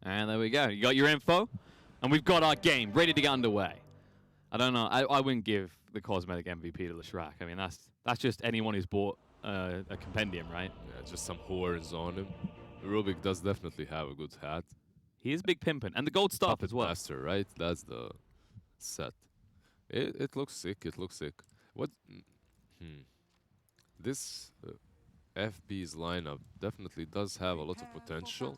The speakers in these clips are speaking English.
And there we go. You got your info, and we've got our game ready to get underway. I don't know. I wouldn't give the cosmetic MVP to Leshrac. I mean, that's just anyone who's bought a compendium, right? Yeah, just some horns on him. Rubik does definitely have a good hat. He is big pimpin', and the gold stuff Puppet as well. Master, right? That's the set. It looks sick. It looks sick. What? This FB's lineup definitely does have a lot of potential.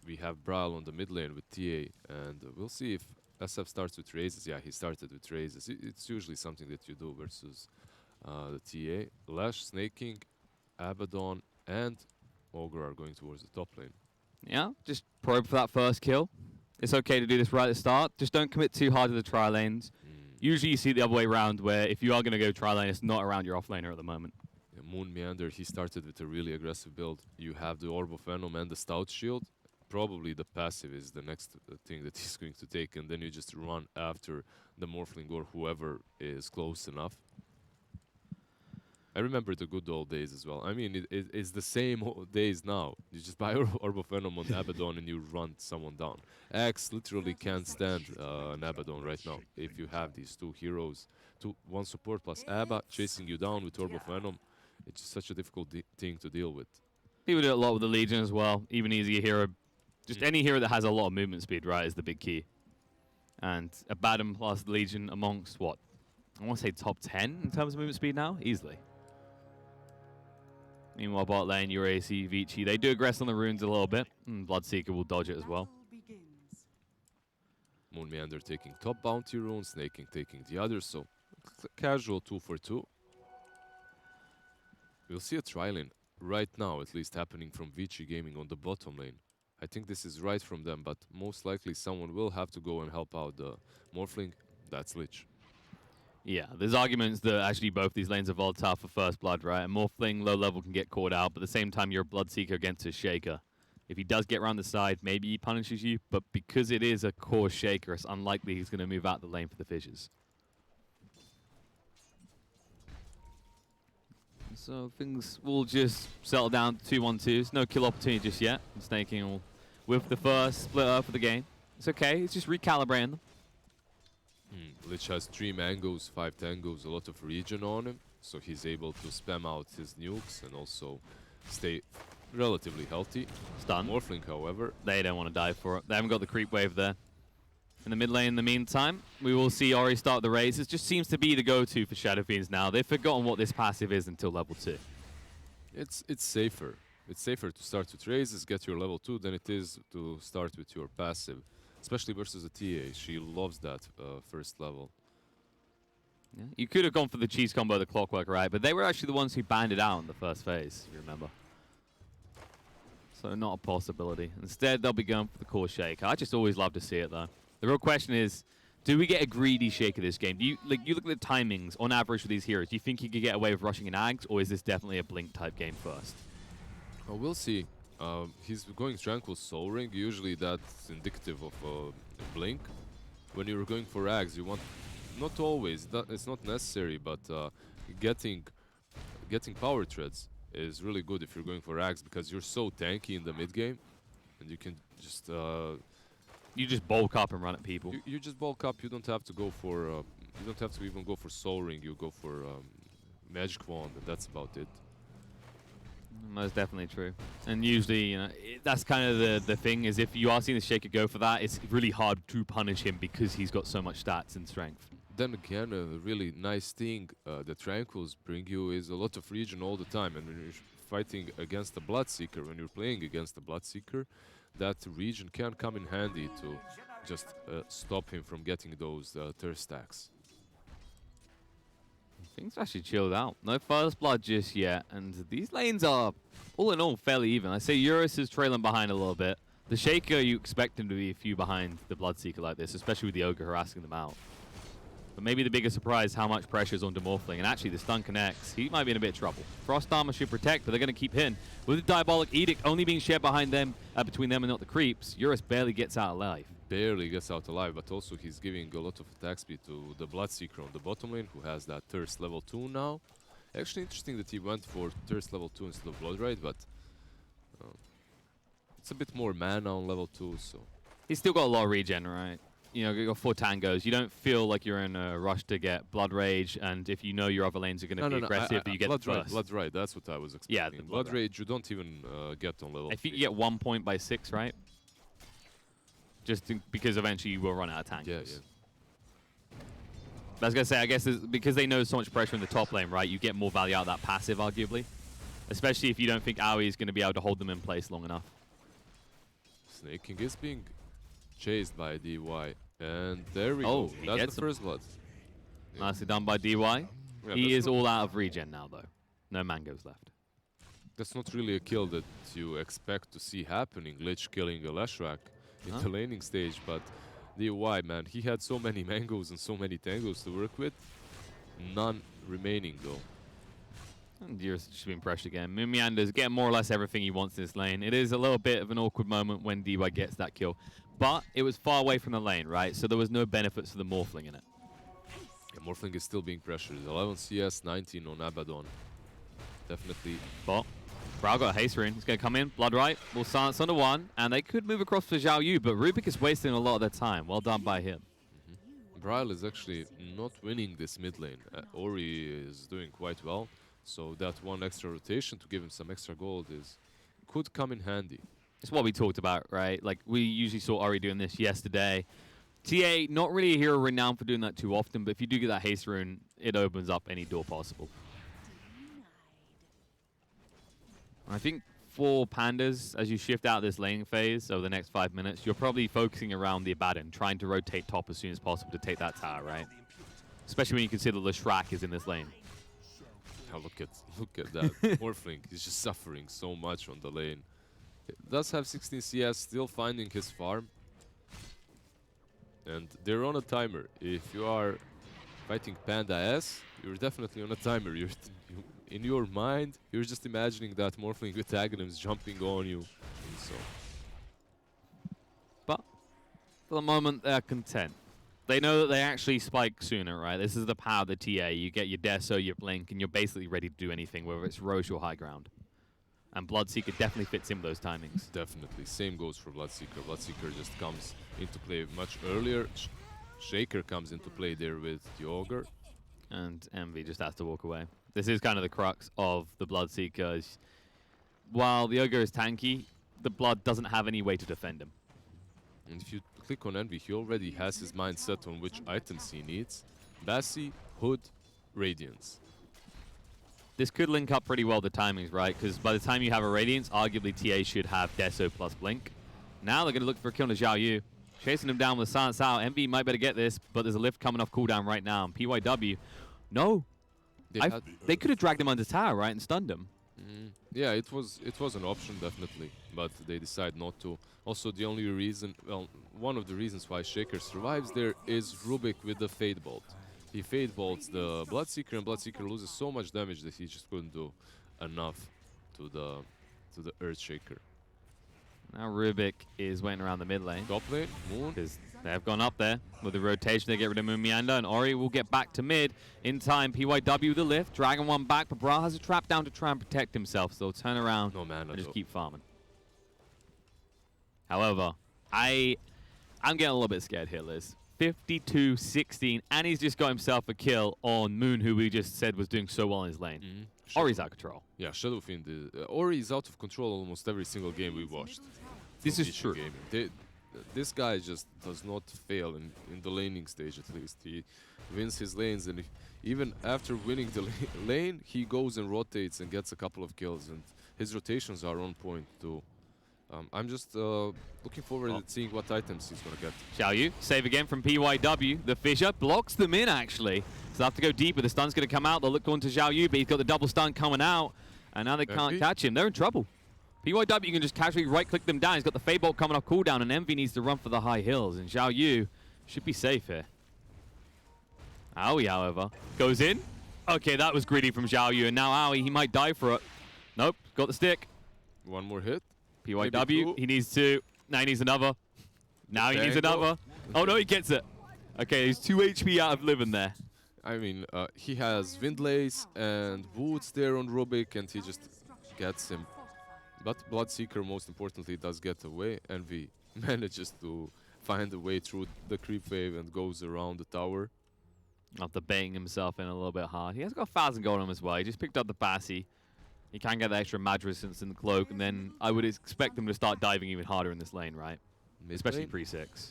We have Brawl on the mid lane with TA, and we'll see if SF starts with raises. Yeah, he started with raises. It's usually something that you do versus the TA. Lash, Snaking, Abaddon, and Ogre are going towards the top lane. Yeah, just probe for that first kill. It's okay to do this right at the start. Just don't commit too hard to the tri lanes. Usually you see the other way around, where if you are going to go tri lane, it's not around your off laner at the moment. Yeah, Moon Meander, he started with a really aggressive build. You have the Orb of Venom and the Stout Shield. Probably the passive is the next thing that he's going to take, and then you just run after the Morphling or whoever is close enough. I remember the good old days as well. I mean, it's the same days now. You just buy Orb of Venom on Abaddon and you run someone down. Axe literally can't stand an Abaddon right now. If you have these two heroes, one support plus Abba chasing you down with Orb of Venom, it's just such a difficult thing to deal with. People do it a lot with the Legion as well. Even easier hero. Just any hero that has a lot of movement speed, right, is the big key. And Abaddon plus Legion amongst, what? I want to say top 10 in terms of movement speed now? Easily. Meanwhile, bot lane, Uracy, Vici, they do aggress on the runes a little bit. Bloodseeker will dodge it as well. Moon Meander taking top bounty rune, Snaking taking the other, so casual 2 for 2. We'll see a tri-lane right now, at least happening from Vici Gaming on the bottom lane. I think this is right from them, but most likely someone will have to go and help out the Morphling. That's Lich. Yeah, there's arguments that actually both these lanes are volatile for first blood, right? A Morphling low level can get caught out, but at the same time you're a Bloodseeker against a Shaker. If he does get around the side, maybe he punishes you, but because it is a core Shaker, it's unlikely he's going to move out the lane for the fissures. So things will just settle down to 2-1-2s. No kill opportunity just yet. And Snaking will with the first splitter for the game. It's okay, it's just recalibrating them. Lich has 3 mangoes, 5 tangos, a lot of regen on him, so he's able to spam out his nukes and also stay relatively healthy. Stun. Morphling, however, they don't want to die for it. They haven't got the creep wave there. In the mid lane, in the meantime, we will see Ori start the raises. Just seems to be the go-to for Shadow Fiends now. They've forgotten what this passive is until level 2. It's safer. It's safer to start with raises, get your level 2, than it is to start with your passive. Especially versus a TA. She loves that first level. Yeah. You could have gone for the cheese combo, the clockwork, right? But they were actually the ones who banned it out in the first phase, if you remember. So not a possibility. Instead, they'll be going for the core Shaker. I just always love to see it, though. The real question is, do we get a greedy Shaker this game? Do you look at the timings on average for these heroes? Do you think you could get away with rushing an Ags, or is this definitely a Blink type game first? Well, we'll see. He's going Tranquil Soul Ring. Usually that's indicative of Blink. When you're going for Ags, you want, not always, it's not necessary, but getting power treads is really good if you're going for Ags, because you're so tanky in the mid game, and you can just you just bulk up and run at people. You just bulk up. You don't have to go for you don't have to even go for Soul Ring. You go for Magic Wand, and that's about it. Most definitely true. And usually, you know, that's kind of the thing, is if you are seeing the Shaker go for that, it's really hard to punish him because he's got so much stats and strength. Then again, a really nice thing that Tranquils bring you is a lot of regen all the time. And when you're fighting against a Bloodseeker, when you're playing against a Bloodseeker, that regen can come in handy to just stop him from getting those thirst stacks. Things actually chilled out. No first blood just yet, and these lanes are, all in all, fairly even. I say Eurus is trailing behind a little bit. The Shaker, you expect him to be a few behind the Bloodseeker like this, especially with the Ogre harassing them out. But maybe the bigger surprise, how much pressure is on Demorphling, and actually the stun connects. He might be in a bit of trouble. Frost Armor should protect, but they're going to keep hitting. With the Diabolic Edict only being shared behind them, between them and not the creeps, Eurus barely gets out alive. Barely gets out alive, but also he's giving a lot of attack speed to the Bloodseeker on the bottom lane, who has that Thirst level 2 now. Actually interesting that he went for Thirst level 2 instead of Blood Ride, but It's a bit more mana on level 2, so... He's still got a lot of regen, right? You know, you got 4 tangos. You don't feel like you're in a rush to get Blood Rage, and if you know your other lanes are going to be aggressive, you get Blood the first. Blood Rage, that's what I was expecting. Yeah, the Blood Rage you don't even get on level 3. If you get 1 point by 6, right? Because eventually you will run out of tangos. Yeah, yeah. I was going to say, I guess because they know so much pressure in the top lane, right? You get more value out of that passive, arguably. Especially if you don't think Aoi is going to be able to hold them in place long enough. Snake King is being chased by DY. And there we Oh, go. he That's gets the him. first blood. Yeah. Nicely done by DY. Yeah, He is all out of regen now, though. No mangoes left. That's not really a kill that you expect to see happening. Lich killing a Leshrac in the laning stage, but DY, man, he had so many mangoes and so many tangos to work with. None remaining, though. And you're just being pressured again. Mumianda's getting more or less everything he wants in this lane. It is a little bit of an awkward moment when DY gets that kill. But it was far away from the lane, right? So there was no benefits to the Morphling in it. Yeah, Morphling is still being pressured. 11 CS, 19 on Abaddon. Definitely. But Brau got a haste rune. He's going to come in. Blood right. Will silence under 1. And they could move across for Zhao Yu, but Rubik is wasting a lot of their time. Well done by him. Braille is actually not winning this mid lane. Ori is doing quite well. So that one extra rotation to give him some extra gold could come in handy. It's what we talked about, right? Like, we usually saw Ori doing this yesterday. TA, not really a hero renowned for doing that too often, but if you do get that haste rune, it opens up any door possible. I think for PandaS, as you shift out this laning phase over the next 5 minutes, you're probably focusing around the Abaddon, trying to rotate top as soon as possible to take that tower, right? Especially when you consider Leshrac is in this lane. Oh, look at that. Morphling is just suffering so much on the lane. It does have 16 CS, still finding his farm. And they're on a timer. If you are fighting PandaS, you're definitely on a timer. In your mind, you're just imagining that Morphling with Aghanim's jumping on you. And so. But for the moment, they're content. They know that they actually spike sooner, right? This is the power of the TA. You get your Deso, your Blink, and you're basically ready to do anything, whether it's Roche or high ground. And Bloodseeker definitely fits in with those timings. Definitely. Same goes for Bloodseeker. Bloodseeker just comes into play much earlier. Shaker comes into play there with the Ogre. And Envy just has to walk away. This is kind of the crux of the Bloodseeker. While the Ogre is tanky, the Blood doesn't have any way to defend him. And if you click on Envy, he already has his mind set on which items he needs. Bassi, Hood, Radiance. This could link up pretty well the timings, right? Because by the time you have a Radiance, arguably TA should have Deso plus Blink. Now they're going to look for a kill to Zhao Yu. Chasing him down with Silence out. Envy might better get this, but there's a lift coming off cooldown right now. And PYW, no. They could have dragged him under tower, right, and stunned him. Yeah, it was an option, definitely. But they decide not to. Also, the only reason, well, one of the reasons why Shaker survives there is Rubik with the Fade Bolt. He Fade Bolts the Bloodseeker, and Bloodseeker loses so much damage that he just couldn't do enough to the Earthshaker. Now Rubik is waiting around the mid lane. Top lane, Moon. Because they have gone up there with the rotation. They get rid of Mumianda, and Ori will get back to mid in time. PYW the lift, dragging one back, but Bra has a trap down to try and protect himself, so they'll turn around and just keep farming. However, I'm getting a little bit scared here, Liz. 52-16, and he's just got himself a kill on Moon, who we just said was doing so well in his lane. Ori's out of control. Yeah, Shadowfiend. Ori is out of control almost every single game we watched. This is true. This guy just does not fail in the laning stage, at least. He wins his lanes, and even after winning the lane, he goes and rotates and gets a couple of kills, and his rotations are on point too. I'm just looking forward to seeing what items he's going to get. Zhao Yu, save again from PYW. The Fissure blocks them in, actually. So they have to go deeper. The stun's going to come out. They'll look on to Zhao Yu, but he's got the double stun coming out. And now they can't catch him. They're in trouble. PYW can just casually right-click them down. He's got the Fade Bolt coming off cooldown, and Envy needs to run for the high hills. And Zhao Yu should be safe here. Aoi, however, goes in. Okay, that was greedy from Zhao Yu. And now Aoi, he might die for it. Nope, got the stick. One more hit. PYW, he needs two. Now he needs another. Now he needs another. Oh no, he gets it. Okay, he's 2 HP out of living there. I mean, he has Windlace and Woods there on Rubik, and he just gets him. But Bloodseeker, most importantly, does get away. Envy manages to find a way through the creep wave and goes around the tower. After baiting himself in a little bit hard. He has got 1,000 gold on him as well. He just picked up the Bassi. He can get the extra mag resistance in the cloak, and then I would expect him to start diving even harder in this lane, right? Especially pre-6.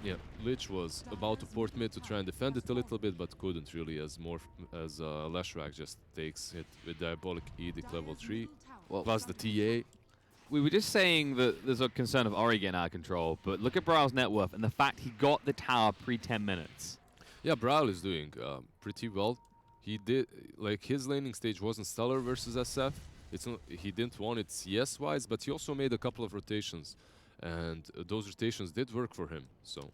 Yeah, Lich was about to port mid to try and defend it a little bit, but couldn't really, as Leshrac just takes it with Diabolic Edict level 3. Well, plus the TA. We were just saying that there's a concern of Ori getting out of control, but look at Brow's net worth and the fact he got the tower pre-10 minutes. Yeah, Brawl is doing pretty well. He did, like, his laning stage wasn't stellar versus SF. It's not, he didn't want it CS-wise, but he also made a couple of rotations. And those rotations did work for him. So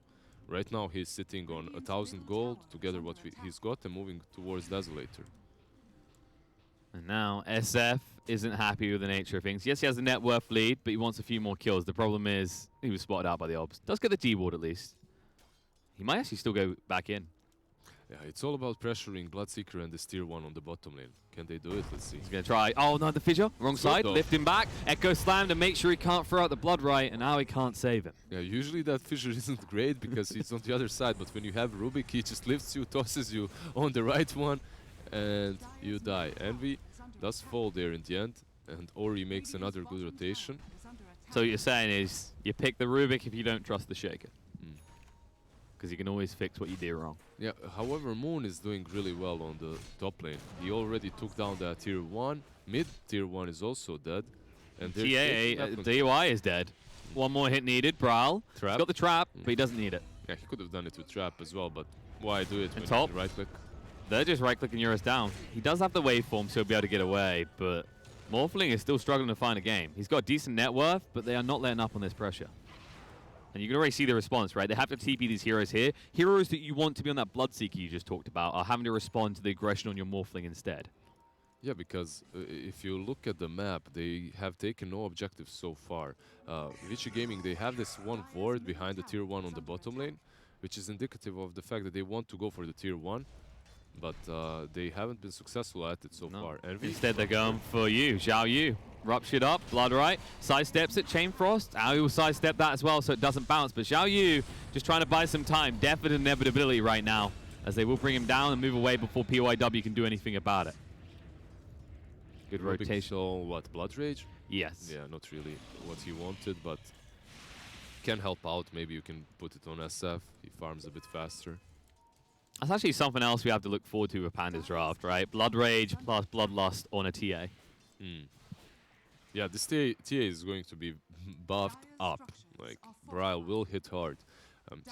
right now he's sitting on 1,000 gold together what he's got and moving towards Desolator. And now SF isn't happy with the nature of things. Yes, he has a net worth lead, but he wants a few more kills. The problem is he was spotted out by the Obs. Does get the D-ward at least. He might actually still go back in. Yeah, it's all about pressuring Bloodseeker and this tier 1 on the bottom lane. Can they do it? Let's see. He's going to try. Oh, no, the fissure. Wrong side. Lift him back. Echo slam to make sure he can't throw out the blood right, and now he can't save him. Yeah, usually that fissure isn't great because he's on the other side, but when you have Rubik, he just lifts you, tosses you on the right one, and you die. Envy does fall there in the end, and Ori makes another good rotation. So what you're saying is you pick the Rubik if you don't trust the Shaker. Because you can always fix what you do wrong. Yeah, however, Moon is doing really well on the top lane. He already took down that tier 1. Mid tier 1 is also dead. And DUI is dead. One more hit needed. Brawl. He's got the trap, but he doesn't need it. Yeah, he could have done it with trap as well, but why do it when top. you right click? They're just right clicking Eurus down. He does have the waveform, so he'll be able to get away, but Morphling is still struggling to find a game. He's got decent net worth, but they are not letting up on this pressure. And you can already see the response, right? They have to TP these heroes here. Heroes that you want to be on that Bloodseeker you just talked about are having to respond to the aggression on your Morphling instead. Yeah, because if you look at the map, they have taken no objectives so far. Vici Gaming, they have this one ward behind the tier 1 on the bottom lane, which is indicative of the fact that they want to go for the tier 1, but they haven't been successful at it so far. Instead, they're going for you, Xiao Yu. Ruptured up, blood right, sidesteps it, Chain Frost. Aoi will sidestep that as well so it doesn't bounce, but Xiao Yu just trying to buy some time. Definite inevitability right now, as they will bring him down and move away before PYW can do anything about it. Good rotation. So what, Blood Rage? Yes. Yeah, not really what he wanted, but can help out. Maybe you can put it on SF. He farms a bit faster. That's actually something else we have to look forward to with PandaS draft, right? Blood Rage plus Bloodlust on a TA. Yeah, this TA is going to be buffed up. Like, Braille will hit hard.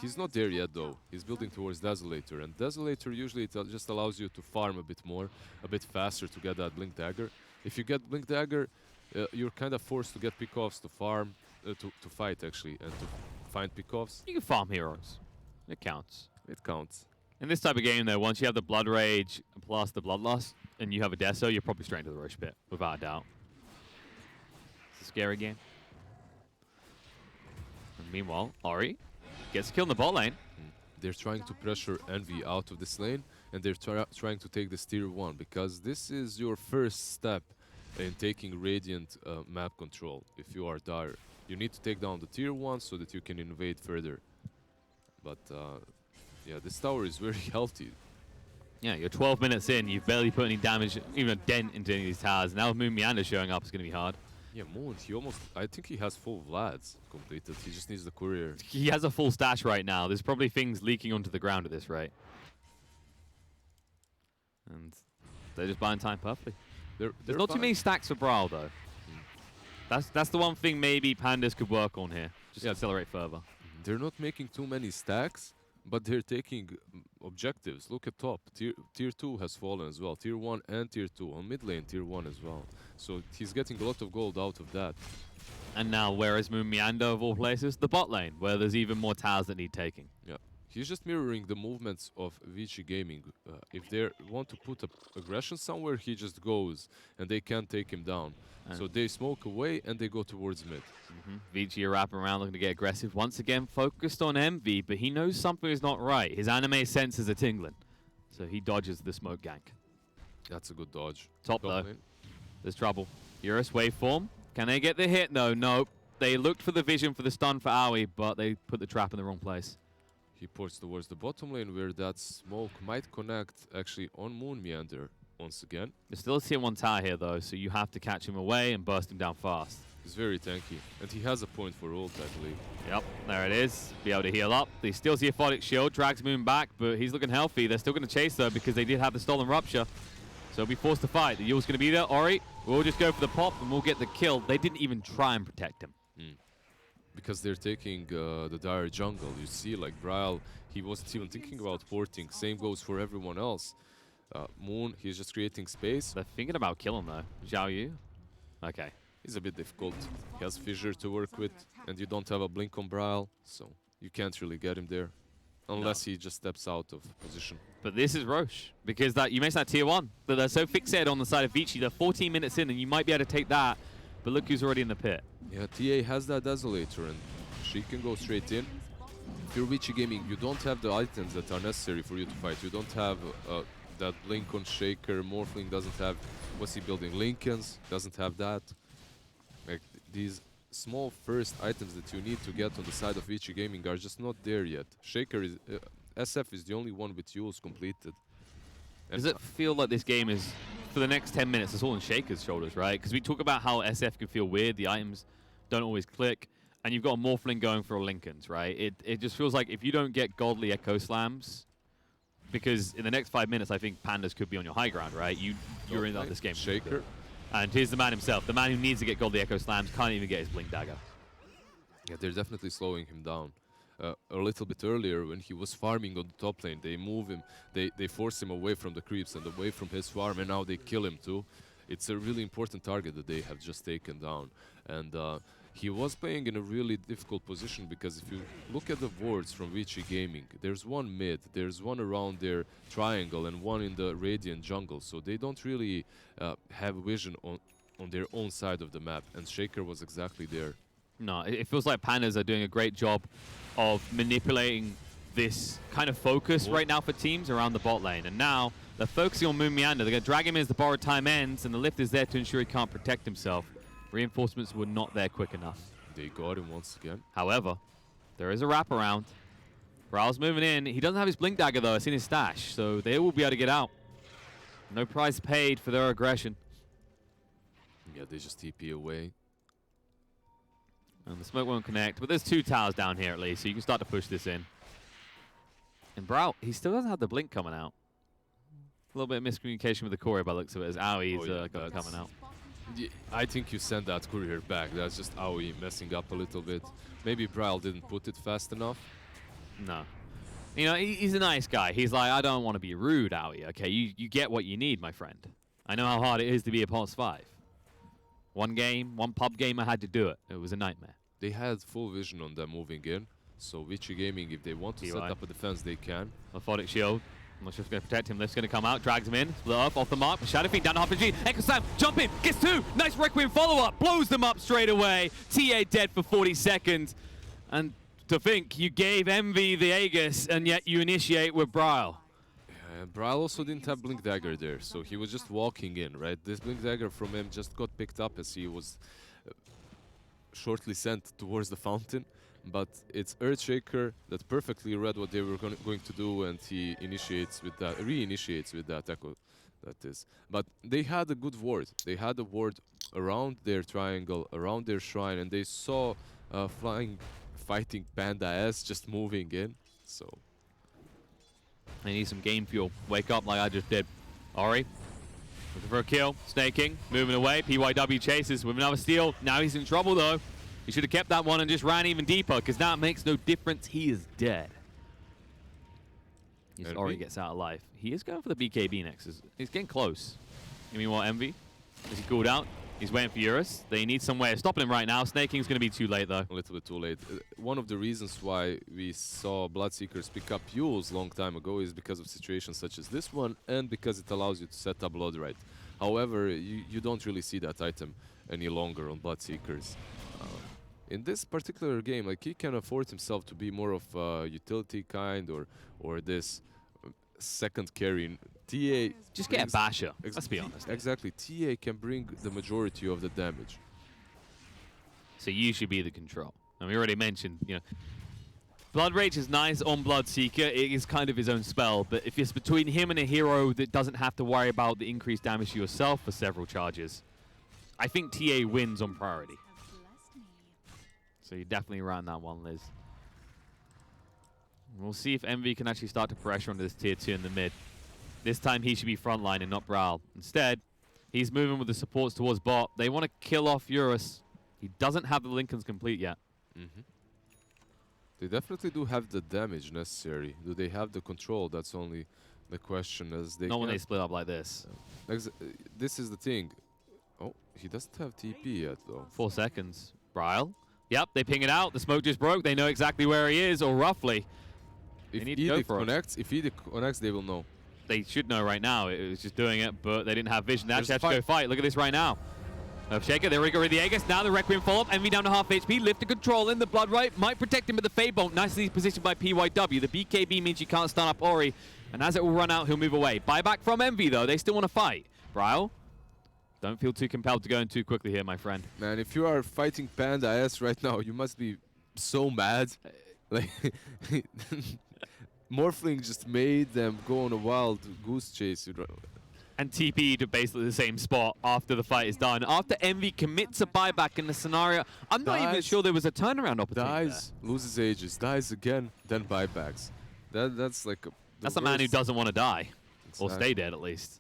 He's not there yet, though. He's building towards Desolator, and Desolator usually just allows you to farm a bit more, a bit faster to get that Blink Dagger. If you get Blink Dagger, you're kind of forced to get pickoffs to farm, to fight, actually, and to find pickoffs. You can farm heroes. It counts. It counts. In this type of game, though, once you have the Blood Rage plus the Bloodlust, and you have a Deso, you're probably straight into the Roche Pit, without a doubt. It's a scary game. And meanwhile, Ori gets a kill in the bot lane. They're trying to pressure Envy out of this lane, and they're trying to take this tier 1, because this is your first step in taking Radiant map control. If you are Dire, you need to take down the tier 1 so that you can invade further. But yeah, this tower is very healthy. Yeah, you're 12 minutes in, you've barely put any damage, even a dent into any of these towers. Now with Moon Meander showing up, it's going to be hard. Yeah, Moon, he almost, I think he has full Vlads completed. He just needs the courier. He has a full stash right now. There's probably things leaking onto the ground at this rate. And they're just buying time perfectly. There's not too many stacks for Brawl, though. That's the one thing maybe PandaS could work on here. Just accelerate further. They're not making too many stacks, but they're taking objectives. Look at top. Tier 2 has fallen as well. Tier 1 and Tier 2. On mid lane, Tier 1 as well. So he's getting a lot of gold out of that. And now, where is Moon Meander of all places? The bot lane, where there's even more towers that need taking. Yeah. He's just mirroring the movements of Vici Gaming. If they want to put aggression somewhere, he just goes, and they can't take him down. So they smoke away, and they go towards mid. Vici wrapping around looking to get aggressive. Once again, focused on Envy, but he knows something is not right. His anime senses are tingling. So he dodges the smoke gank. That's a good dodge. Top though. Lane. There's trouble. Eurus waveform. Can they get the hit? No, nope. They looked for the vision for the stun for Aoi, but they put the trap in the wrong place. He ports towards the bottom lane where that smoke might connect actually on Moon Meander once again. There's still a tier 1 tower here though, so you have to catch him away and burst him down fast. He's very tanky, and he has a point for ult, I believe. Yep, there it is. Be able to heal up. He steals the Aphotic Shield, drags Moon back, but he's looking healthy. They're still going to chase though because they did have the Stolen Rupture. So he'll be forced to fight. The Yule's going to be there. Ori, we'll just go for the pop and we'll get the kill. They didn't even try and protect him. Because they're taking the dire jungle. You see, like Bryle, he wasn't even thinking about porting. Same goes for everyone else. Moon, he's just creating space. They're thinking about killing though. Zhao Yu? Okay. He's a bit difficult. He has Fissure to work with, and you don't have a blink on Bryle, so you can't really get him there. Unless he just steps out of position. But this is Roche, because that you mentioned that tier 1. But they're so fixated on the side of Vici. They're 14 minutes in, and you might be able to take that. But look who's already in the pit. Yeah, TA has that Desolator, and she can go straight in. If you're Vici Gaming, you don't have the items that are necessary for you to fight. You don't have that blink on Shaker. Morphling doesn't have... What's he building? Lincolns doesn't have that. Like, these small first items that you need to get on the side of Vici Gaming are just not there yet. Shaker is... SF is the only one with Yules completed. Does it feel like this game is, for the next 10 minutes, it's all on Shaker's shoulders, right? Because we talk about how SF can feel weird, the items don't always click, and you've got a Morphling going for a Lincolns, right? It just feels like if you don't get godly Echo Slams, because in the next 5 minutes, I think PandaS could be on your high ground, right? You're in this game. Shaker. And here's the man himself, the man who needs to get godly Echo Slams, can't even get his Blink Dagger. Yeah, they're definitely slowing him down. A little bit earlier when he was farming on the top lane, they move him, they force him away from the creeps and away from his farm, and now they kill him too. It's a really important target that they have just taken down. And he was playing in a really difficult position because if you look at the wards from Vici Gaming, there's one mid, there's one around their triangle and one in the Radiant jungle, so they don't really have vision on their own side of the map, and Shaker was exactly there. No, it feels like PandaS are doing a great job of manipulating this kind of focus right now for teams around the bot lane. And now they're focusing on Moon Meander. They're going to drag him in as the borrowed time ends, and the lift is there to ensure he can't protect himself. Reinforcements were not there quick enough. They got him once again. However, there is a wraparound. Bryle's moving in. He doesn't have his Blink Dagger, though. It's in his stash, so they will be able to get out. No price paid for their aggression. Yeah, they just TP away. And the smoke won't connect, but there's 2 towers down here at least, so you can start to push this in. And Bryle, he still doesn't have the blink coming out. A little bit of miscommunication with the courier by the looks of it, as Aoi's got it coming out. Yeah, I think you send that courier back. That's just Aoi messing up a little bit. Maybe Bryle didn't put it fast enough. No. You know, he's a nice guy. He's like, I don't want to be rude, Aoi, okay? You get what you need, my friend. I know how hard it is to be a +5. One game, one pub game, I had to do it. It was a nightmare. They had full vision on them moving in. So Vici Gaming, if they want to set up a defense, they can. Aphotic Shield. I'm not sure if it's going to protect him. Lift's going to come out, drags him in, split up, off the mark. Shadow Fiend down to RPG. Echo Slam, jump in, gets 2. Nice Requiem follow-up, blows them up straight away. TA dead for 40 seconds. And to think, you gave Envy the Aegis, and yet you initiate with Bryle. Bryle also didn't have Blink Dagger there, so he was just walking in, right? This Blink Dagger from him just got picked up as he was shortly sent towards the fountain. But it's Earthshaker that perfectly read what they were going to do, and he initiates with that, re-initiates with that echo, that is. But they had a good ward. They had a ward around their triangle, around their shrine, and they saw fighting PandaS just moving in, so... They need some game fuel. Wake up like I just did. Ori, looking for a kill. Snaking, moving away. PYW chases with another steal. Now he's in trouble, though. He should have kept that one and just ran even deeper, because that makes no difference. He is dead. Ori gets out alive. He is going for the BKB next. He's getting close. Give me more Envy. Is he cooled out? He's waiting for Eurus. They need some way of stopping him right now. Snaking's going to be too late, though. A little bit too late. One of the reasons why we saw Bloodseekers pick up Yules long time ago is because of situations such as this one, and because it allows you to set up Blood right. However, you don't really see that item any longer on Bloodseekers. In this particular game, like, he can afford himself to be more of a utility kind or this second carry. TA just get a basher. Let's be honest. Exactly. TA can bring the majority of the damage. So you should be the control. And we already mentioned, you know, Blood Rage is nice on Bloodseeker. It is kind of his own spell, but if it's between him and a hero that doesn't have to worry about the increased damage to yourself for several charges, I think TA wins on priority. So you definitely ran that one, Liz. We'll see if Envy can actually start to pressure onto this tier 2 in the mid. This time he should be frontline and not Brawl. Instead, he's moving with the supports towards bot. They want to kill off Eurus. He doesn't have the Lincolns complete yet. Mm-hmm. They definitely do have the damage necessary. Do they have the control? That's only the question. As they Not when they split up like this. This is the thing. Oh, he doesn't have TP yet, though. 4 seconds. Brawl. Yep, they ping it out. The smoke just broke. They know exactly where he is, or roughly. If Edict connects, they will know. They should know right now. It was just doing it, but they didn't have vision. They actually had to go fight. Look at this right now. Shaker, there we go with the Aegis. Now the Requiem follow-up. Envy down to half HP. Lift the control in. The Blood Right might protect him with the Fade Bolt. Nicely positioned by PYW. The BKB means you can't stun up Ori. And as it will run out, he'll move away. Buyback from Envy, though. They still want to fight. Brawl, don't feel too compelled to go in too quickly here, my friend. Man, if you are fighting PandaS right now, you must be so mad. Like, Morphling just made them go on a wild goose chase. And TP to basically the same spot after the fight is done. After Envy commits a buyback in the scenario, I'm not even sure there was a turnaround opportunity. Dies, loses Aegis, dies again, then buybacks. That's like that's a man who doesn't want to die. Exactly. Or stay dead at least.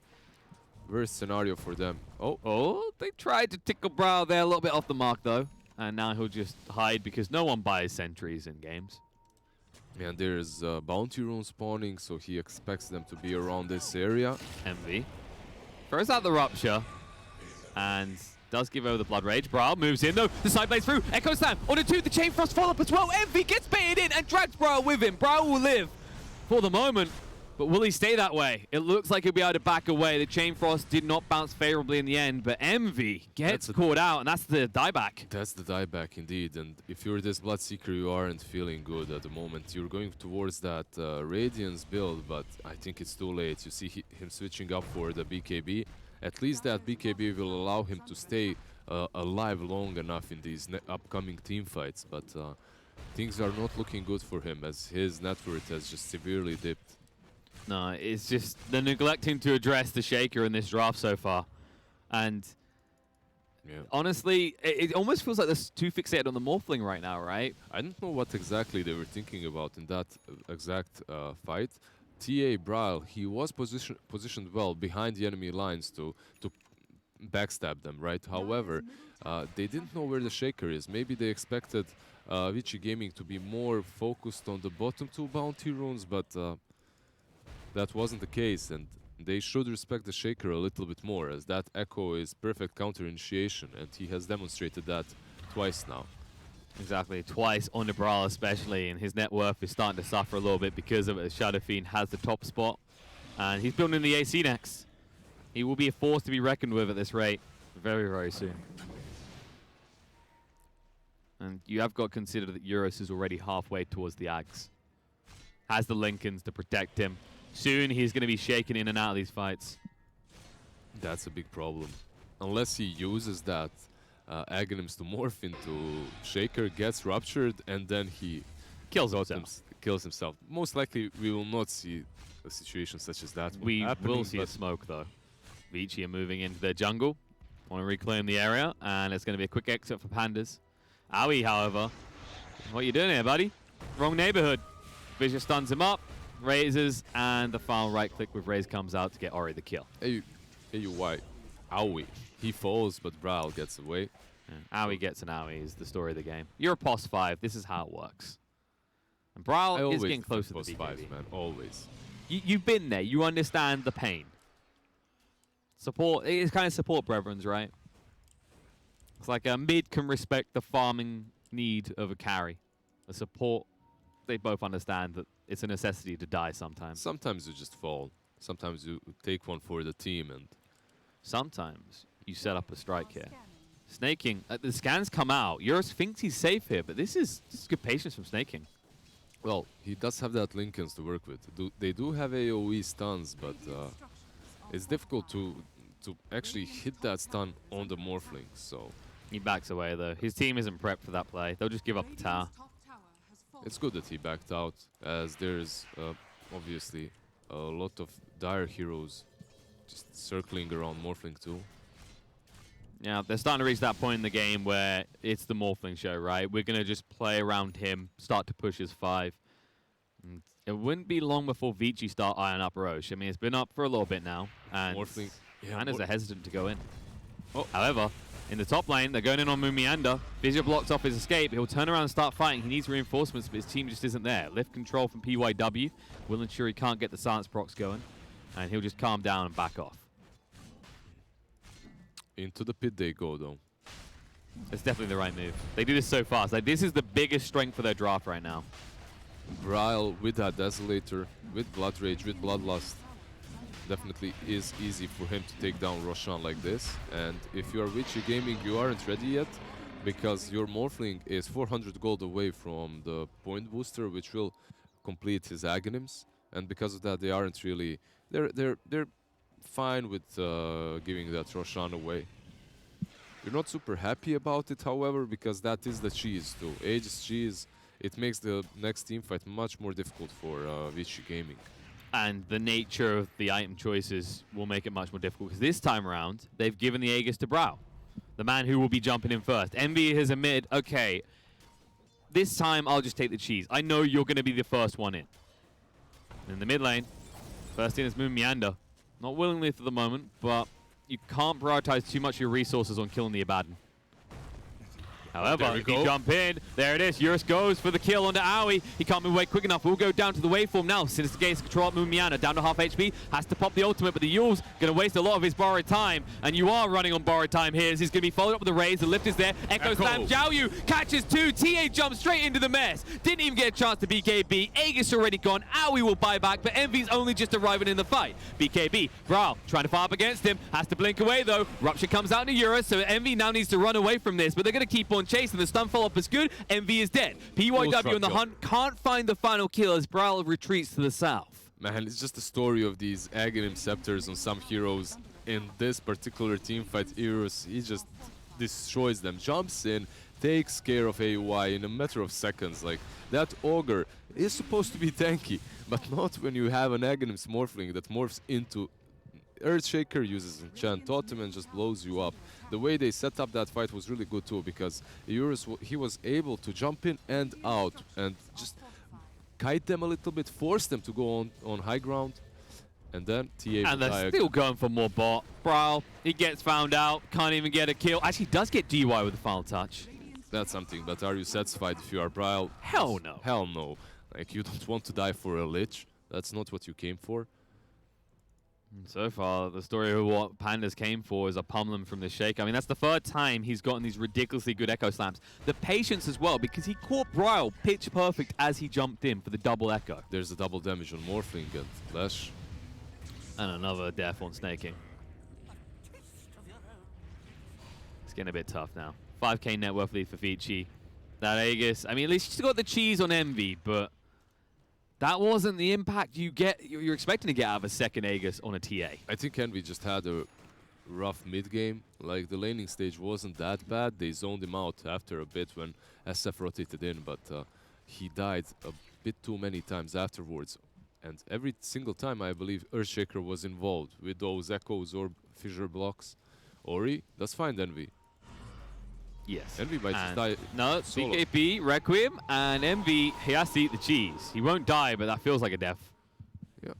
Worst scenario for them. Oh, they tried to tickle Brawl there, a little bit off the mark though. And now he'll just hide because no one buys sentries in games. And there's bounty rune spawning, so he expects them to be around this area. Envy throws out the Rupture and does give over the Blood Rage. Brawl moves in though. The side blades through. Echo Slam onto 2. The Chain Frost follow up as well. Envy gets baited in and drags Brawl with him. Brawl will live for the moment, but will he stay that way? It looks like he'll be able to back away. The Chain Frost did not bounce favorably in the end, but Envy gets caught out, and that's the dieback. That's the dieback indeed. And if you're this Bloodseeker, you aren't feeling good at the moment. You're going towards that Radiance build, but I think it's too late. You see him switching up for the BKB. At least that BKB will allow him to stay alive long enough in these upcoming team fights. But things are not looking good for him, as his net worth has just severely dipped. No, it's just they're neglecting to address the Shaker in this draft so far. And honestly, it almost feels like they're too fixated on the Morphling right now, right? I don't know what exactly they were thinking about in that exact fight. TA Brawl, he was positioned well behind the enemy lines to backstab them, right? However, they didn't know where the Shaker is. Maybe they expected Vici Gaming to be more focused on the bottom 2 bounty runes, but that wasn't the case, and they should respect the Shaker a little bit more, as that Echo is perfect counter-initiation, and he has demonstrated that twice now. Exactly, twice on the Brawl especially, and his net worth is starting to suffer a little bit because of it. Shadow Fiend has the top spot, and he's building the AC next. He will be a force to be reckoned with at this rate very, very soon. And you have got to consider that Eurus is already halfway towards the Ags. Has the Lincolns to protect him. Soon he's going to be shaken in and out of these fights. That's a big problem. Unless he uses that Aghanims to morph into Shaker, gets ruptured, and then he kills himself. Most likely we will not see a situation such as that. We will see a smoke though. Vici are moving into their jungle. Want to reclaim the area, and it's going to be a quick exit for PandaS. Aoi, however, what are you doing here, buddy? Wrong neighborhood. Vici stuns him up. Raises, and the final right click with Raze comes out to get Ori the kill. Hey, you white. Aoi. He falls, but Brawl gets away. Yeah. Aoi gets an Aoi is the story of the game. You're a POS 5. This is how it works. And Brawl is getting close to the BKB. 5, man. Always. You've been there. You understand the pain. Support. It's kind of support brethrens, right? It's like a mid can respect the farming need of a carry. A support, they both understand that it's a necessity to die sometimes. Sometimes you just fall. Sometimes you take one for the team, and sometimes you set up a strike here. Snaking, the scans come out. Eurus thinks he's safe here, but this is good patience from Snaking. Well, he does have that Lincolns to work with. They do have AoE stuns, but it's difficult to actually hit that stun on the Morphling. So He backs away, though. His team isn't prepped for that play. They'll just give up the tower. It's good that he backed out, as there's obviously a lot of dire heroes just circling around Morphling too. Yeah, they're starting to reach that point in the game where it's the Morphling show, right? We're going to just play around him, start to push his 5. And it wouldn't be long before Vici start eyeing up Roche. I mean, it's been up for a little bit now, and Morphling, Pandas are hesitant to go in. Oh. However, in the top lane, they're going in on Mumianda. Vici blocks off his escape. He'll turn around and start fighting. He needs reinforcements, but his team just isn't there. Lift control from PYW will ensure he can't get the silence procs going, and he'll just calm down and back off. Into the pit they go, though. It's definitely the right move. They do this so fast. Like, this is the biggest strength for their draft right now. Bryle with that Desolator, with Blood Rage, with Bloodlust, definitely is easy for him to take down Roshan like this. And if you are Vici Gaming, you aren't ready yet, because your Morphling is 400 gold away from the point booster, which will complete his Aghanims. And because of that, they aren't really... They're fine with giving that Roshan away. You're not super happy about it, however, because that is the cheese too. Aegis cheese, it makes the next team fight much more difficult for Vici Gaming. And the nature of the item choices will make it much more difficult, because this time around, they've given the Aegis to Brau, the man who will be jumping in first. Envy has admitted, okay, this time I'll just take the cheese. I know you're going to be the first one in. In the mid lane, first in is Moon Meander. Not willingly for the moment, but you can't prioritize too much of your resources on killing the Abaddon. However, if you jump in, there it is. Eurus goes for the kill onto Aoi. He can't move away quick enough. We'll go down to the waveform now. Since the gates control up Mumiana, down to half HP. Has to pop the ultimate, but the Yule's going to waste a lot of his borrowed time. And you are running on borrowed time here. He's going to be followed up with the raise. The lift is there. Echo Slam. Zhao Yu catches 2. TA jumps straight into the mess. Didn't even get a chance to BKB. Aegis already gone. Aoi will buy back, but Envy's only just arriving in the fight. BKB. Brawl trying to fire up against him. Has to blink away, though. Rupture comes out to Eurus, so Envy now needs to run away from this, but they're going to keep on chasing. The stun follow-up is good. Envy is dead. PYW on the hunt can't find the final kill as Brawl retreats to the south. Man, it's just the story of these Aghanim Scepters on some heroes. In this particular team fight, Eurus, he just destroys them. Jumps in, takes care of AUI in a matter of seconds. Like, that Ogre is supposed to be tanky, but not when you have an Aghanim's Morphling that morphs into Earthshaker, uses Enchant Totem and just blows you up. The way they set up that fight was really good too, because Eurus, he was able to jump in and out and just kite them a little bit, force them to go on high ground, and then TA. And they're still going for more bot. Brawl, he gets found out, can't even get a kill. Actually does get DY with the final touch. That's something, but are you satisfied if you are Brawl? Hell no. Hell no. Like, you don't want to die for a Lich. That's not what you came for. So far, the story of what PandaS came for is a pummeling from the Shake. I mean, that's the third time he's gotten these ridiculously good Echo Slams. The patience as well, because he caught Brawl pitch perfect as he jumped in for the double Echo. There's a double damage on Morphling and Flash. And another death on Snaking. It's getting a bit tough now. 5k net worth lead for Vici. That Aegis, I mean, at least he's got the cheese on Envy, but that wasn't the impact you're expecting to get out of a second Aegis on a TA. I think Envy just had a rough mid-game. Like, the laning stage wasn't that bad. They zoned him out after a bit when SF rotated in, but he died a bit too many times afterwards. And every single time, I believe, Earthshaker was involved with those Echoes or Fissure blocks. Ori, that's fine, Envy. Yes. Envy might just die. No, solo. BKB, Requiem, and Envy, he has to eat the cheese. He won't die, but that feels like a death. Yeah.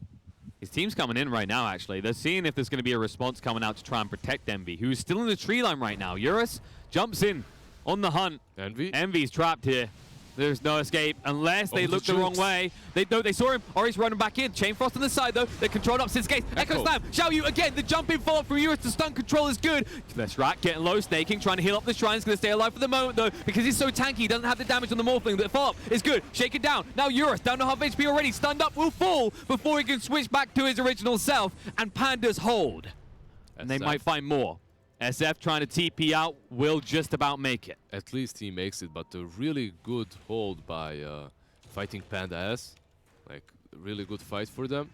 His team's coming in right now, actually. They're seeing if there's going to be a response coming out to try and protect Envy, who's still in the tree line right now. Eurus jumps in on the hunt. Envy's trapped here. There's no escape unless they look the wrong way. They saw him. Ori's running back in. Chain Frost on the side, though. They're controlled up since gates. Echo Slam. Xiao Yu again. The jump in follow-up from Eurus. The stun control is good. Rat getting low. Snaking, trying to heal up the shrine. He's going to stay alive for the moment, though, because he's so tanky. He doesn't have the damage on the Morphling. The follow-up is good. Shake it down. Now Eurus, down to half HP already. Stunned up, will fall before he can switch back to his original self. And PandaS hold. And they might find more. SF trying to TP out, will just about make it. At least he makes it, but a really good hold by fighting PandaS. Like, a really good fight for them.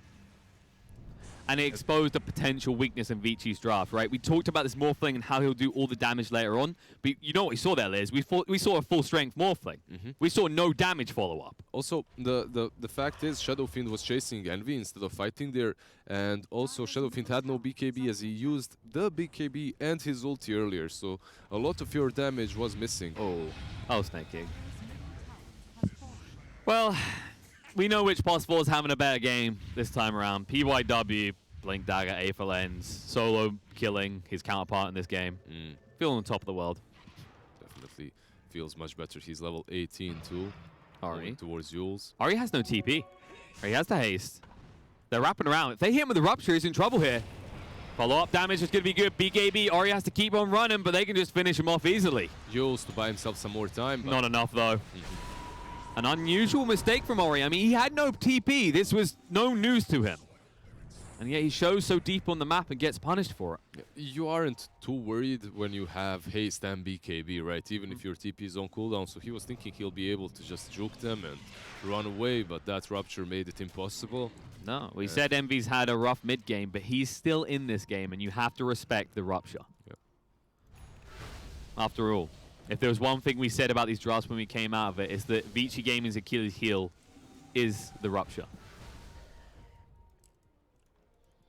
and it exposed a potential weakness in Vici's draft, right? We talked about this Morphling and how he'll do all the damage later on, but you know what we saw there, Liz? We saw a full-strength Morphling. We saw no damage follow-up. Also, the fact is Shadowfiend was chasing Envy instead of fighting there, and also Shadowfiend had no BKB as he used the BKB and his ulti earlier, so a lot of your damage was missing. Oh, Snake King. Well, we know which possible is having a better game this time around. PYW, Blink Dagger, A for Lens, solo killing his counterpart in this game. Feeling on top of the world. Definitely feels much better. He's level 18 too. Ari. Towards Yules. Ari Ari has no TP. He has the haste. They're wrapping around. If they hit him with the Rupture, he's in trouble here. Follow-up damage is going to be good. BKB, Ari has to keep on running, but they can just finish him off easily. Yules to buy himself some more time. Not enough, though. An unusual mistake from Ori. I mean, he had no TP. This was no news to him. And yet he shows so deep on the map and gets punished for it. You aren't too worried when you have haste and BKB, right? Even if your TP is on cooldown. So he was thinking he'll be able to just juke them and run away, but that Rupture made it impossible. No, we said Envy's had a rough mid game, but he's still in this game, and you have to respect the Rupture. After all, if there was one thing we said about these drafts when we came out of it, it's that Vici Gaming's Achilles heel is the Rupture.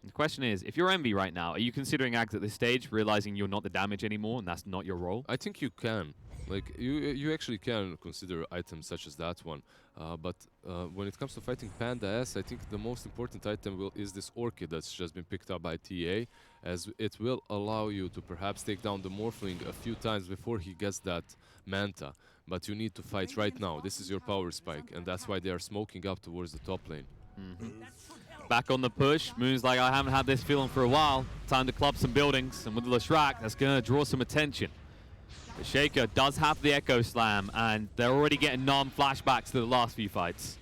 The question is, if you're Envy right now, are you considering Ags at this stage, realizing you're not the damage anymore and that's not your role? I think you can. Like, you actually can consider items such as that one. But when it comes to fighting PandaS, I think the most important item is this Orchid that's just been picked up by TA, as it will allow you to perhaps take down the Morphling a few times before he gets that Manta. But you need to fight right now. This is your power spike, and that's why they are smoking up towards the top lane. Back on the push. Moon's like, I haven't had this feeling for a while. Time to club some buildings, and with the Leshrac, that's going to draw some attention. The Shaker does have the Echo Slam, and they're already getting non-flashbacks to the last few fights.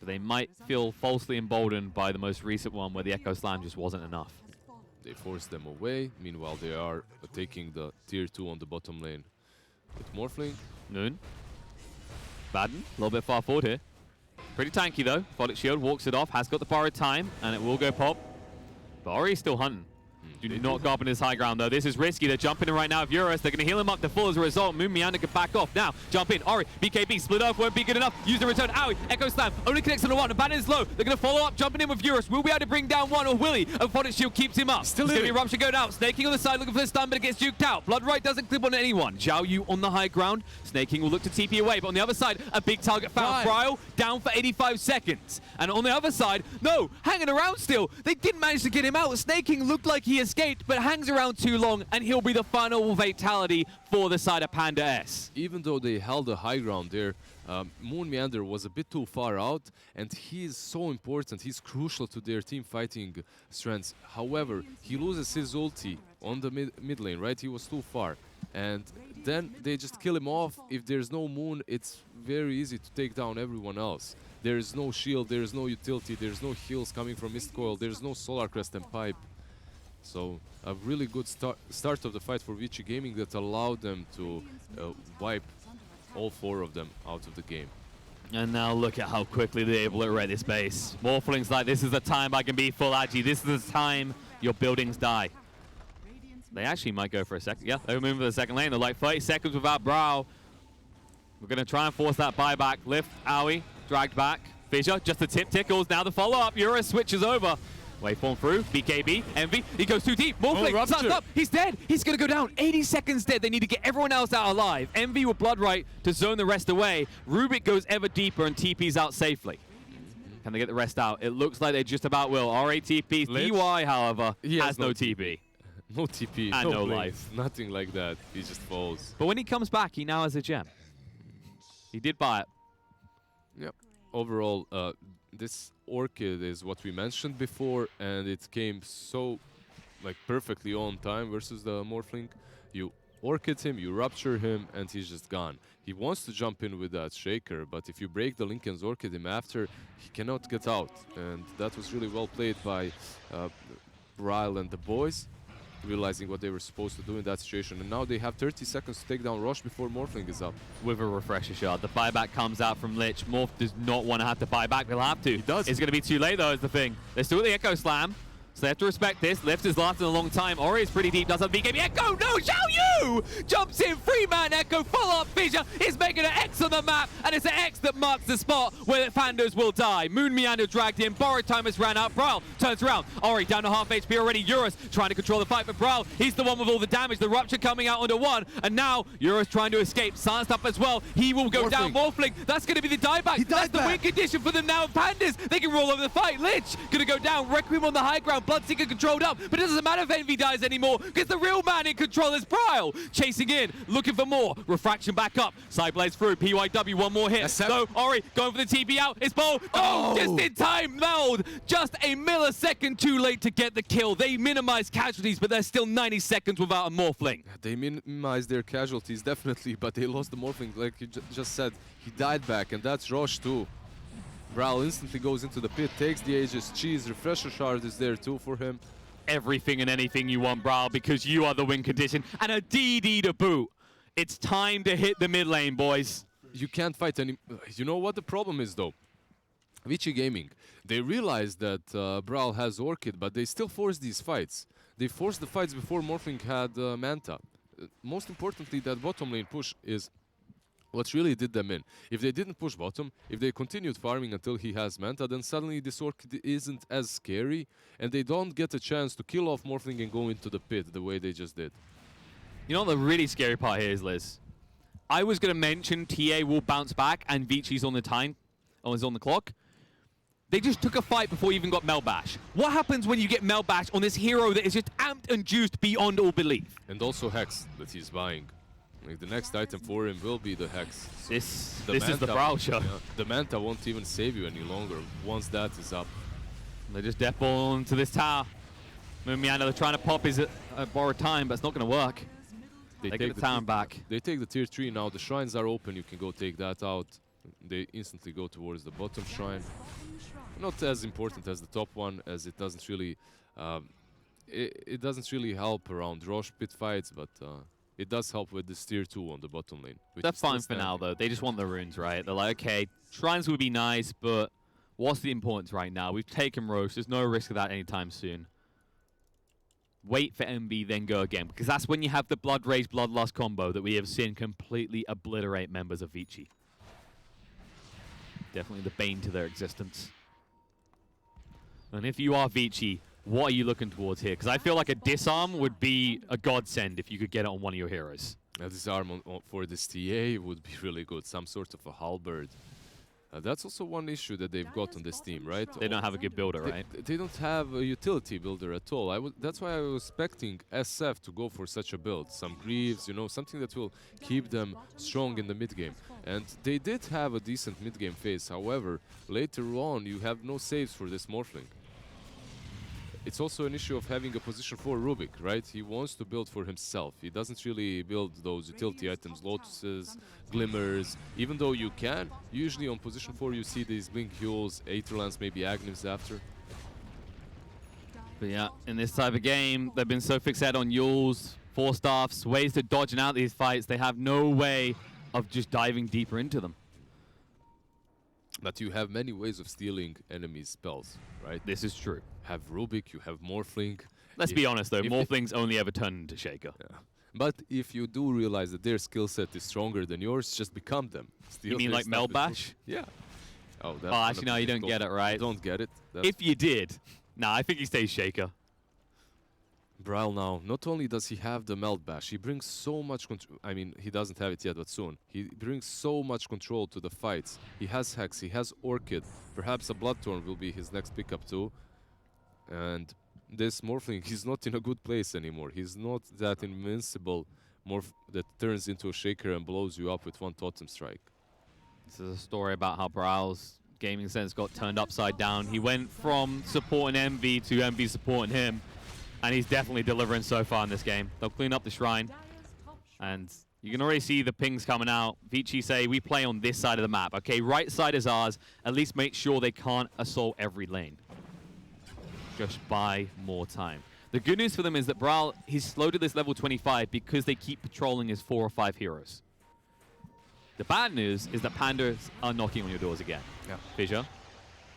So they might feel falsely emboldened by the most recent one where the Echo Slam just wasn't enough. They force them away. Meanwhile, they are taking the tier 2 on the bottom lane. With Morphling. Noon. Baden, a little bit far forward here. Pretty tanky though. Foddick Shield walks it off, has got the borrowed time, and it will go pop. But Ori's still hunting. Do not go up in his high ground, though. This is risky. They're jumping in right now of Eurus. They're going to heal him up to full as a result. Moon Meander can back off. Now, jump in. Ori, BKB, split off. Won't be good enough. Use the return. Owie, Echo Slam. Only connects on the one. Bannon is low. They're going to follow up, jumping in with Eurus. Will be able to bring down one, or will he? And Foddick Shield keeps him up. Still going to be Rupture going out. Snaking on the side, looking for the stun, but it gets juked out. Bloodright doesn't clip on anyone. Zhao Yu on the high ground. Snaking will look to TP away, but on the other side, a big target found. Cryo down for 85 seconds. And on the other side, no, hanging around still. They didn't manage to get him out. Snaking looked like he escaped, but hangs around too long, and he'll be the final fatality for the side of PandaS. Even though they held a high ground there, Moon Meander was a bit too far out, and he is so important. He's crucial to their team fighting strengths. However, he loses his ulti on the mid lane, right? He was too far. And then they just kill him off. If there's no Moon, it's very easy to take down everyone else. There is no shield, there is no utility, there's no heals coming from Mist Coil, there's no Solar Crest and Pipe. So a really good start of the fight for Vici Gaming that allowed them to wipe all 4 of them out of the game. And now look at how quickly they're able to read this base. Morphling's like, this is the time I can be full agi. This is the time your buildings die. They actually might go for a second. Yeah, they're moving for the second lane. They're like 30 seconds without Brow. We're going to try and force that buyback. Lift, Owie, dragged back. Fissure, just the tip tickles. Now the follow-up. Eurus switches over. Waveform through, BKB, Envy, he goes too deep, Morphling, stands up, he's dead, he's gonna go down, 80 seconds dead, they need to get everyone else out alive. Envy with Bloodright to zone the rest away, Rubik goes ever deeper and TP's out safely. Can they get the rest out? It looks like they just about will. RATP, DY, however, has no TP. No TP, and no life. Nothing like that, he just falls. But when he comes back, he now has a gem. He did buy it. Yep, overall, this Orchid is what we mentioned before, and it came so perfectly on time versus the Morphling. You Orchid him, you Rupture him, and he's just gone. He wants to jump in with that Shaker, but if you break the Linken's Orchid him after, he cannot get out. And that was really well played by Ryle and the boys. realizing what they were supposed to do in that situation. And now they have 30 seconds to take down Roche before Morphling is up. With a refresher shot. The buyback comes out from Lich. Morph does not want to have to buy back. They'll have to. He does. It's going to be too late, though, is the thing. They're still at the Echo Slam, so they have to respect this. Lift has lasted a long time. Ori is pretty deep. Does have the BKB. Echo, no! Xiao Yu! Jumps in. 3-man Echo. Follow-up fissure. Is making an X on the map, and it's an X that marks the spot where the PandaS will die. Moon Meander dragged in. Borrowed time has ran out. Brawl turns around. Ori down to half HP already. Eurus trying to control the fight for Brawl. He's the one with all the damage. The Rupture coming out under one, and now Eurus trying to escape. Silenced up as well. He will go down. Morphling. That's going to be the dieback. That's the win condition for them now. PandaS, they can roll over the fight. Lich going to go down. Requiem on the high ground. Bloodseeker controlled up, but it doesn't matter if Envy dies anymore because the real man in control is Bryle. Chasing in, looking for more. Refraction back up. Side blades through. PYW, one more hit. So Ori going for the TP out. It's Bo. Oh, just in time. Meld. Just a millisecond too late to get the kill. They minimize casualties, but they're still 90 seconds without a Morphling. They minimized their casualties, definitely, but they lost the Morphling, like you just said. He died back, and that's Roche too. Brawl instantly goes into the pit, takes the Aegis Cheese. Refresher Shard is there too for him. Everything and anything you want, Brawl, because you are the win condition. And a DD to boot. It's time to hit the mid lane, boys. You can't fight any... You know what the problem is, though? Vici Gaming, they realized that Brawl has Orchid, but they still force these fights. They forced the fights before Morphling had Manta. Most importantly, that bottom lane push is what really did them in. If they didn't push bottom, if they continued farming until he has Manta, then suddenly this Orchid isn't as scary, and they don't get a chance to kill off Morphling and go into the pit the way they just did. You know what the really scary part here is, Liz? I was going to mention TA will bounce back and Vici's on the time, or is on the clock. They just took a fight before you even got Melbash. What happens when you get Melbash on this hero that is just amped and juiced beyond all belief? And also Hex that he's buying. Like the next item for him will be the Hex. So this is the Brawl show. Yeah, the Manta won't even save you any longer once that is up. They just death ball into this tower. Moon Meander, they're trying to pop his borrowed time, but it's not going to work. They get the town back. They take the tier 3 now. The shrines are open. You can go take that out. They instantly go towards the bottom shrine. Not as important as the top one, as it doesn't really it doesn't really help around Roche pit fights, but it does help with this tier 2 on the bottom lane. That's fine for now, though. They just want the runes, right? They're like, okay, shrines would be nice, but what's the importance right now? We've taken Roche. There's no risk of that anytime soon. Wait for MB, then go again, because that's when you have the Blood Rage, Bloodlust combo that we have seen completely obliterate members of Vici. Definitely the bane to their existence. And if you are Vici, what are you looking towards here? Because I feel like a disarm would be a godsend if you could get it on one of your heroes. A disarm for this TA would be really good, some sort of a halberd. That's also one issue that they've got on this team, right? They don't have a good builder, right? They don't have a utility builder at all. That's why I was expecting SF to go for such a build. Some Greaves, you know, something that will keep them strong in the mid-game. And they did have a decent mid-game phase. However, later on, you have no saves for this Morphling. It's also an issue of having a position for Rubik, right? He wants to build for himself. He doesn't really build those utility items, Lotuses, Glimmers, even though you can. Usually on position 4 you see these Blink Hules, Aetherlands, maybe Agnes after. But yeah, in this type of game, they've been so fixated on Yules, 4 staffs, ways to dodge and out these fights. They have no way of just diving deeper into them. But you have many ways of stealing enemies' spells, right? This is true. Have Rubik, you have Morphling. Let's be honest though, Morphlings only ever turn into Shaker. Yeah. But if you do realize that their skill set is stronger than yours, just become them. You mean like Melbash? Yeah. Oh, actually no, you don't get it, right? You don't get it. If you did, nah, I think he stays Shaker. Brawl now, not only does he have the Melt Bash, he brings so much control. I mean, he doesn't have it yet, but soon. He brings so much control to the fights. He has Hex, he has Orchid. Perhaps a Bloodthorn will be his next pickup too. And this Morphling, he's not in a good place anymore. He's not that invincible Morph that turns into a Shaker and blows you up with one Totem Strike. This is a story about how Brawl's gaming sense got turned upside down. He went from supporting MV to MV supporting him. And he's definitely delivering so far in this game. They'll clean up the shrine. And you can already see the pings coming out. Vici say, we play on this side of the map. Okay, right side is ours. At least make sure they can't assault every lane. Just buy more time. The good news for them is that Brawl, he's slowed to this level 25 because they keep patrolling his 4 or 5 heroes. The bad news is that PandaS are knocking on your doors again. Yeah. Fissure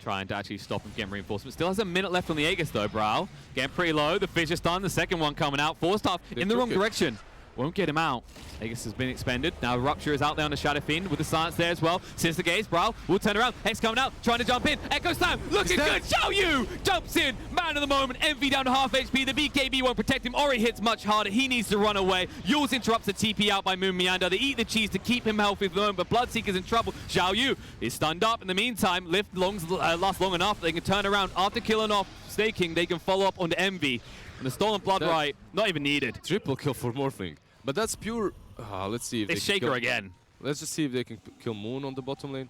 trying to actually stop him getting reinforcement. Still has a minute left on the Aegis though, Brawl. Getting pretty low. The Fissure stun, the second one coming out. Forced off in the wrong direction. Won't get him out. Aegis has been expended. Now Rupture is out there on the Shadow Fiend with the silence there as well. Sinister Gaze, Brawl will turn around. Hex coming out, trying to jump in. Echo Slam, looking good. Xiaoyu jumps in. Man of the moment. Envy down to half HP. The BKB won't protect him. Ori hits much harder. He needs to run away. Yules interrupts the TP out by Moon Meander. They eat the cheese to keep him healthy for the moment, but Bloodseeker's in trouble. Xiaoyu is stunned up. In the meantime, Lift lasts long enough. They can turn around. After killing off Staking, they can follow up onto Envy. And the Stolen Blood Right, not even needed. Triple kill for Morphling. But that's pure... let's see if It's Shaker again. Let's just see if they can kill Moon on the bottom lane.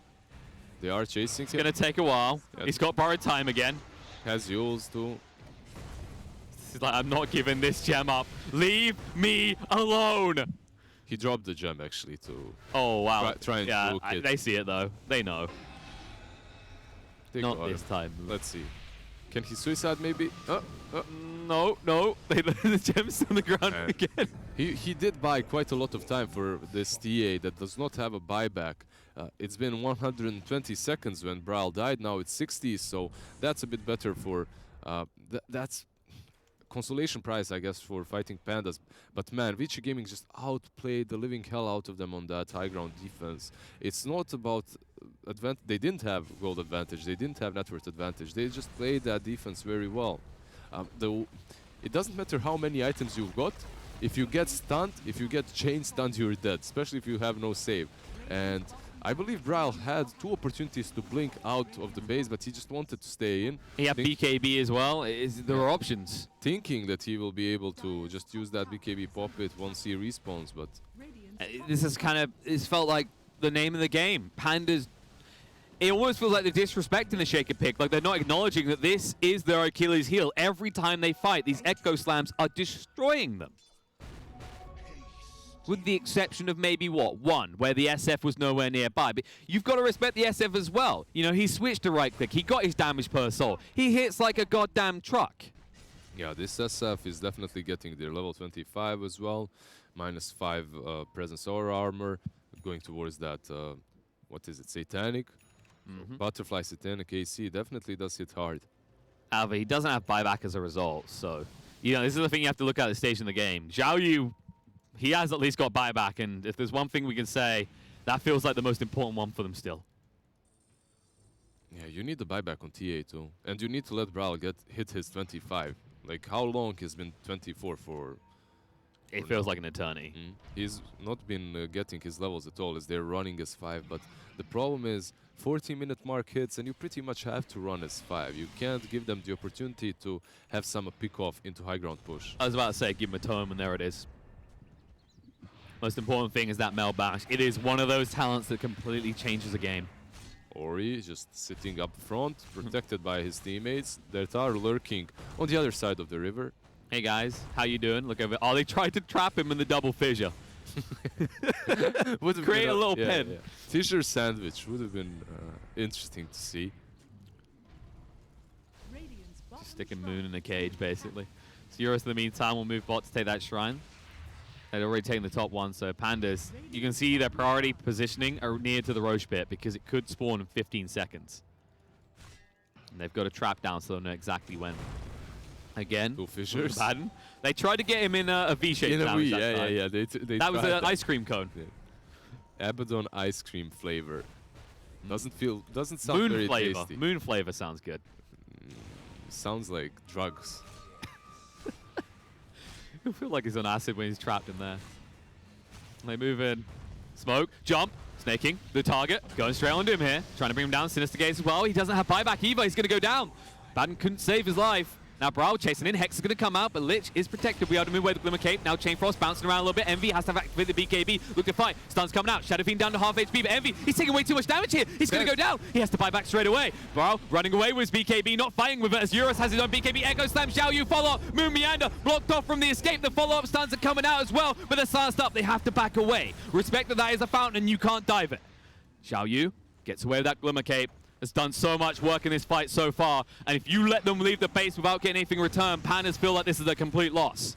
They are chasing him. It's going to take a while. Yeah. He's got borrowed time again. Has Yules too. He's like, I'm not giving this gem up. Leave me alone. He dropped the gem actually to Oh, wow. trying to look it. They see it, though. They know. Not this time. Let's see. Can he suicide maybe? No. The gem's on the ground again. He did buy quite a lot of time for this TA that does not have a buyback. It's been 120 seconds when Brawl died. Now it's 60, so that's a bit better for... that's consolation prize, I guess, for fighting PandaS. But man, Vici Gaming just outplayed the living hell out of them on that high ground defense. It's not about... They didn't have gold advantage. They didn't have network advantage. They just played that defense very well. It doesn't matter how many items you've got. If you get stunned, if you get chain stunned, you're dead, especially if you have no save. And I believe Brawl had 2 opportunities to blink out of the base, but he just wanted to stay in. He had BKB as well. There were options. Thinking that he will be able to just use that BKB pop it once he respawns, but... This is kind of... It's felt like the name of the game. PandaS... It almost feels like they're disrespecting the Shaker pick, like they're not acknowledging that this is their Achilles heel. Every time they fight, these Echo Slams are destroying them. With the exception of maybe, one, where the SF was nowhere nearby. But you've got to respect the SF as well. You know, he switched to right-click. He got his damage per soul. He hits like a goddamn truck. Yeah, this SF is definitely getting their level 25 as well. -5 presence or armor. Going towards that, what is it, Satanic? Butterfly Satanic AC definitely does hit hard. However, he doesn't have buyback as a result, so... You know, this is the thing you have to look at the stage in the game. Xiaoyu, he has at least got buyback, and if there's one thing we can say, that feels like the most important one for them still. Yeah, you need the buyback on TA too. And you need to let Brawl hit his 25. Like, how long has been 24 for... It feels like an eternity. He's not been getting his levels at all as they're running as 5, but the problem is 40-minute mark hits and you pretty much have to run as 5. You can't give them the opportunity to have some pick-off into high ground push. I was about to say, give him a tome, and there it is. Most important thing is that Mel Bash. It is one of those talents that completely changes a game. Ori just sitting up front, protected by his teammates. That are lurking on the other side of the river. Hey guys, how you doing? Look over. Oh, they tried to trap him in the double fissure. Create a little pen. Yeah. Fissure sandwich would have been interesting to see. Just sticking Moon in a cage, basically. So Eurus, in the meantime, will move bot to take that shrine. They'd already taken the top one, so PandaS, you can see their priority positioning are near to the Roche pit because it could spawn in 15 seconds. And they've got a trap down, so they'll know exactly when. Again, 2 fissures. They tried to get him in a V-shape. In a V, yeah. That was an ice cream cone. Yeah. Abaddon ice cream flavor. Doesn't sound Moon very flavor. tasty. Moon flavor sounds good. Sounds like drugs. I feel like he's on acid when he's trapped in there. They move in. Smoke, jump, snaking the target, going straight onto him here, trying to bring him down. Sinister Gaze as well. He doesn't have buyback either. He's going to go down. Baden couldn't save his life. Now Brawl chasing in. Hex is going to come out, but Lich is protected. We are to move away the Glimmer Cape. Now Chain Frost bouncing around a little bit. Envy has to activate the BKB. Look to fight. Stun's coming out. Shadow Fiend down to half HP, but Envy, he's taking way too much damage here. He's going to go down. He has to buy back straight away. Brawl running away with his BKB, not fighting with it as Eurus has his own BKB. Echo Slam, Xiaoyu follow-up. Moon Meander blocked off from the escape. The follow-up stuns are coming out as well, but they're silenced up. They have to back away. Respect that is a fountain and you can't dive it. Xiaoyu gets away with that Glimmer Cape. has done so much work in this fight so far, and if you let them leave the base without getting anything in return, PandaS feel like this is a complete loss.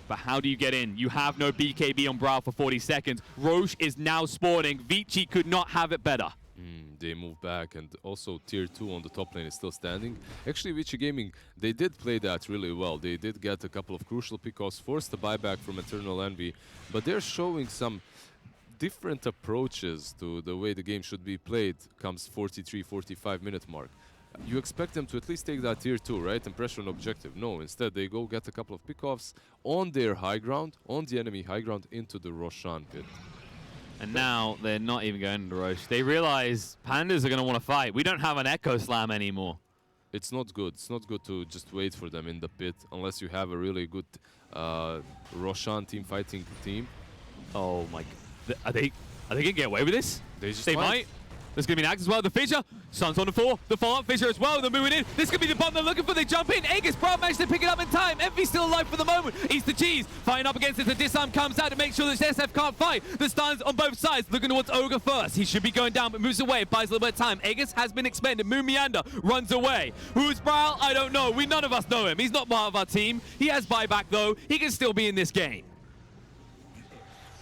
But how do you get in? You have no BKB on Brow for 40 seconds. Roche is now spawning. Vici could not have it better. They move back, and also tier 2 on the top lane is still standing. Actually, Vici Gaming, they did play that really well. They did get a couple of crucial pickoffs, forced a buyback from Eternal Envy, but they're showing some different approaches to the way the game should be played comes 43-45 minute mark. You expect them to at least take that tier 2, right, and pressure an objective. No, instead they go get a couple of pickoffs on their high ground, on the enemy high ground, into the Roshan pit. And now they're not even going to Roche. They realize PandaS are going to want to fight. We don't have an Echo Slam anymore. It's not good. It's not good to just wait for them in the pit unless you have a really good Roshan team fighting team. Oh my god. Are they going to get away with this? They might. There's going to be an axe as well. The Fissure. Sun's on the 4. The follow-up Fissure as well. They're moving in. This could be the bomb they're looking for. They jump in. Aegis Brown managed to pick it up in time. Envy's still alive for the moment. Eats the cheese. Fighting up against it. The disarm comes out to make sure that SF can't fight. The stuns on both sides. Looking towards Ogre first. He should be going down, but moves away. Buys a little bit of time. Aegis has been expended. Moon Meander runs away. Who's Brow? I don't know. None of us know him. He's not part of our team. He has buyback, though. He can still be in this game.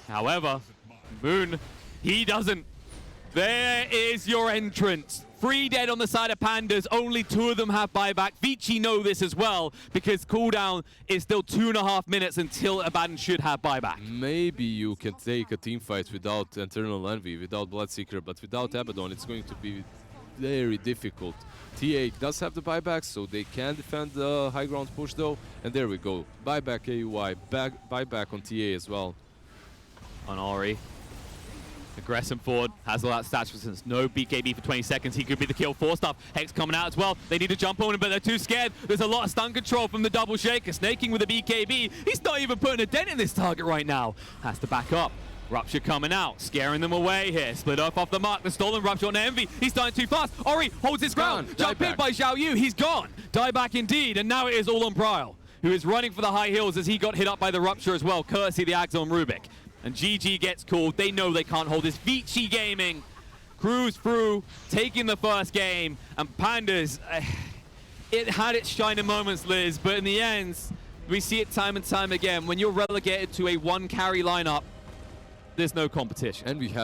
However, Moon, he doesn't. There is your entrance. 3 dead on the side of PandaS. Only 2 of them have buyback. Vici know this as well because cooldown is still 2.5 minutes until Abaddon should have buyback. Maybe you can take a team fight without Eternal Envy, without Bloodseeker, but without Abaddon it's going to be very difficult. TA does have the buyback, so they can defend the high ground push though. And there we go. Buyback AUI, buyback on TA as well. On Ori. Aggressive forward, has all that stats resistance. No BKB for 20 seconds. He could be the kill. 4-stuff. Hex coming out as well. They need to jump on him, but they're too scared. There's a lot of stun control from the double shaker. Snaking with a BKB. He's not even putting a dent in this target right now. Has to back up. Rupture coming out, scaring them away here. Split off the mark. The stolen Rupture on Envy. He's starting too fast. Ori holds his ground. Jump in by Xiao Yu. He's gone. Die back indeed. And now it is all on Bryle, who is running for the high hills as he got hit up by the Rupture as well, courtesy the Axon Rubik. And GG gets called. They know they can't hold this. Vici Gaming cruise through, taking the first game. And PandaS, it had its shining moments, Liz, but in the end, we see it time and time again. When you're relegated to a 1 carry lineup, there's no competition. And we had